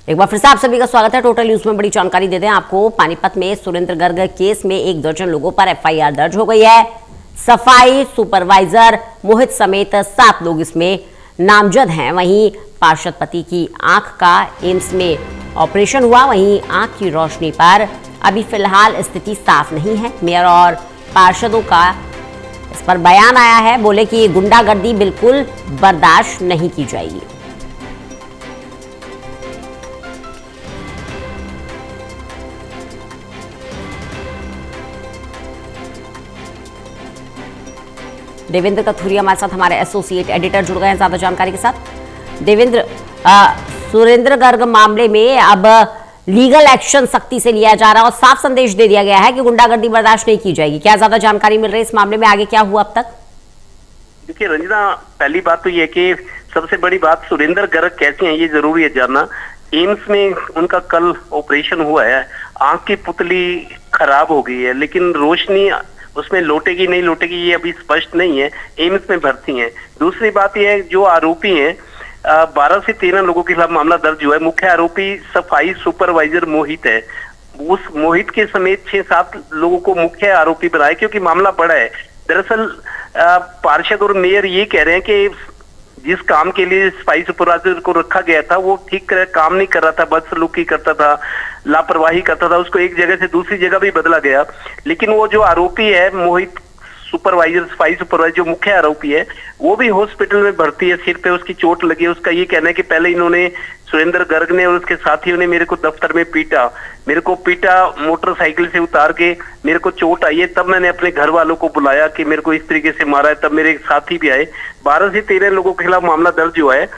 एक बार फिर से आप सभी का स्वागत है। टोटल न्यूज में बड़ी जानकारी देते हैं आपको। पानीपत में सुरेंद्र गर्ग केस में 1 दर्जन लोगों पर एफआईआर दर्ज हो गई है। सफाई सुपरवाइजर मोहित समेत 7 लोग इसमें नामजद हैं। वहीं पार्षद पति की आंख का एम्स में ऑपरेशन हुआ। वहीं आंख की रोशनी पर अभी फिलहाल स्थिति साफ नहीं है। मेयर और पार्षदों का इस पर बयान आया है। बोले कि गुंडागर्दी बिल्कुल बर्दाश्त नहीं की जाएगी। देवेंद्र कथुरिया हमारे साथ, हमारे एसोसिएट एडिटर जुड़ गए हैं ज्यादा जानकारी के साथ। देवेंद्र, सुरेंद्र गर्ग मामले में अब लीगल एक्शन सख्ती से लिया जा रहा है और साफ संदेश दे दिया गया है कि गुंडागर्दी बर्दाश्त नहीं की जाएगी। क्या ज्यादा जानकारी मिल रही है इस मामले में, आगे क्या हुआ अब तक? देखिए रंजना, पहली बात तो ये कि सबसे बड़ी बात सुरेंद्र गर्ग कैसे हैं ये जरूरी है जानना। एम्स में उनका कल ऑपरेशन हुआ है। आंख की पुतली खराब हो गई है, लेकिन रोशनी उसमें लौटेगी नहीं लौटेगी ये अभी स्पष्ट नहीं है। एम्स में भर्ती हैं। दूसरी बात यह है, जो आरोपी हैं 12 से 13 लोगों के खिलाफ मामला दर्ज हुआ है। मुख्य आरोपी सफाई सुपरवाइजर मोहित है। उस मोहित के समेत 6-7 लोगों को मुख्य आरोपी बनाया क्योंकि मामला बड़ा है। दरअसल पार्षद और मेयर ये कह रहे हैं कि जिस काम के लिए सफाई सुपरवाइजर को रखा गया था वो ठीक काम नहीं कर रहा था, बदसलूकी करता था, लापरवाही करता था। उसको एक जगह से दूसरी जगह भी बदला गया। लेकिन वो जो आरोपी है मोहित सुपरवाइजर, सफाई सुपरवाइजर, जो मुख्य आरोपी है, वो भी हॉस्पिटल में भर्ती है। सिर पे उसकी चोट लगी है। उसका ये कहना है कि पहले इन्होंने, सुरेंद्र गर्ग ने और उसके साथियों ने मेरे को दफ्तर में पीटा, मोटरसाइकिल से उतार के मेरे को चोट आई है। तब मैंने अपने घर वालों को बुलाया कि मेरे को इस तरीके से मारा है। तब मेरे साथी भी आए। 12 से 13 लोगों के खिलाफ मामला दर्ज हुआ है।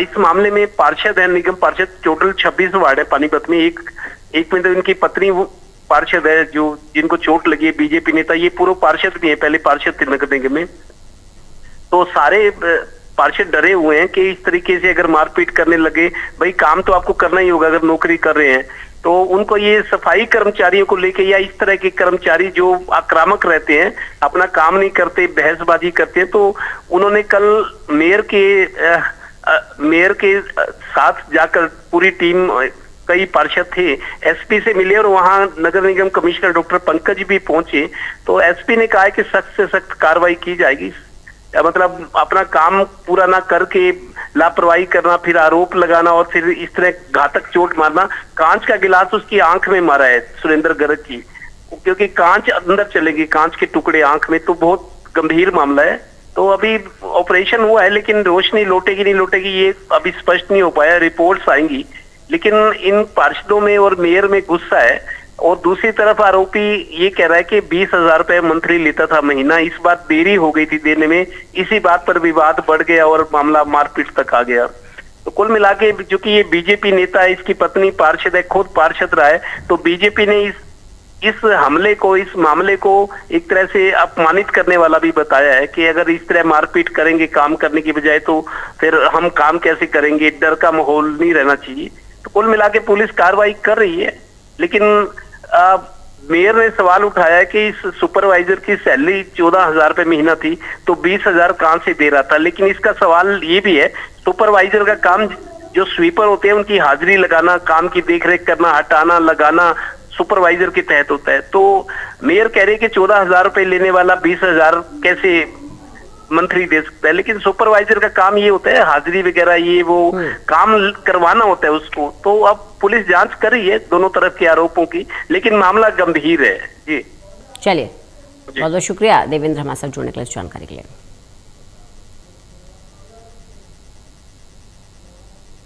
इस मामले में पार्षद है, निगम पार्षद, टोटल 26 वार्ड है पानीपत में। एक में तो इनकी पत्नी पार्षद है जो जिनको चोट लगी है, बीजेपी नेता। ये पूर्व पार्षद भी है, पहले पार्षद थे नगर निगम में। तो सारे पार्षद डरे हुए हैं कि इस तरीके से अगर मारपीट करने लगे, भाई काम तो आपको करना ही होगा अगर नौकरी कर रहे हैं। तो उनको ये सफाई कर्मचारियों को लेके या इस तरह के कर्मचारी जो आक्रामक रहते हैं, अपना काम नहीं करते, बहसबाजी करते हैं, तो उन्होंने कल मेयर के साथ जाकर पूरी टीम, कई पार्षद थे, एसपी से मिले और वहां नगर निगम कमिश्नर डॉक्टर पंकज भी पहुंचे। तो एसपी ने कहा है कि सख्त से सख्त कार्रवाई की जाएगी। मतलब अपना काम पूरा ना करके लापरवाही करना, फिर आरोप लगाना और फिर इस तरह घातक चोट मारना। कांच का गिलास उसकी आंख में मारा है सुरेंद्र गर्ग की, क्योंकि कांच अंदर चलेगी, कांच के टुकड़े आंख में, तो बहुत गंभीर मामला है। तो अभी ऑपरेशन हुआ है, लेकिन रोशनी लौटेगी नहीं लौटेगी ये अभी स्पष्ट नहीं हो पाया। रिपोर्ट्स आएंगी, लेकिन इन पार्षदों में और मेयर में गुस्सा है। और दूसरी तरफ आरोपी ये कह रहा है कि 20,000 रुपए मंथली लेता था महीना। इस बार देरी हो गई थी देने में। इसी बात पर विवाद बढ़ गया और मामला मारपीट तक आ गया। तो कुल मिला के, जो कि ये बीजेपी नेता है, इसकी पत्नी पार्षद है, खुद पार्षद रहा है, तो बीजेपी ने इस हमले को, इस मामले को एक तरह से अपमानित करने वाला भी बताया है कि अगर इस तरह मारपीट करेंगे काम करने की बजाय तो फिर हम काम कैसे करेंगे। डर का माहौल नहीं रहना चाहिए। तो कुल मिला के पुलिस कार्रवाई कर रही है। लेकिन मेयर ने सवाल उठाया कि इस सुपरवाइजर की सैलरी 14,000 रुपए महीना थी, तो 20,000 कहां से दे रहा था। लेकिन इसका सवाल ये भी है, सुपरवाइजर का काम, जो स्वीपर होते हैं उनकी हाजिरी लगाना, काम की देखरेख करना, हटाना, लगाना, सुपरवाइजर के तहत होता है। तो मेयर कह रहे कि 14,000 रुपए लेने वाला 20,000 कैसे मंथली दे सकता है। लेकिन सुपरवाइजर का काम ये होता है, हाजिरी वगैरह, ये वो काम करवाना होता है उसको। तो अब पुलिस जांच कर रही है दोनों तरफ के आरोपों की, लेकिन मामला गंभीर है। जी चलिए, बहुत बहुत शुक्रिया देवेंद्र हमारे साथ जुड़ने के लिए, जानकारी के लिए।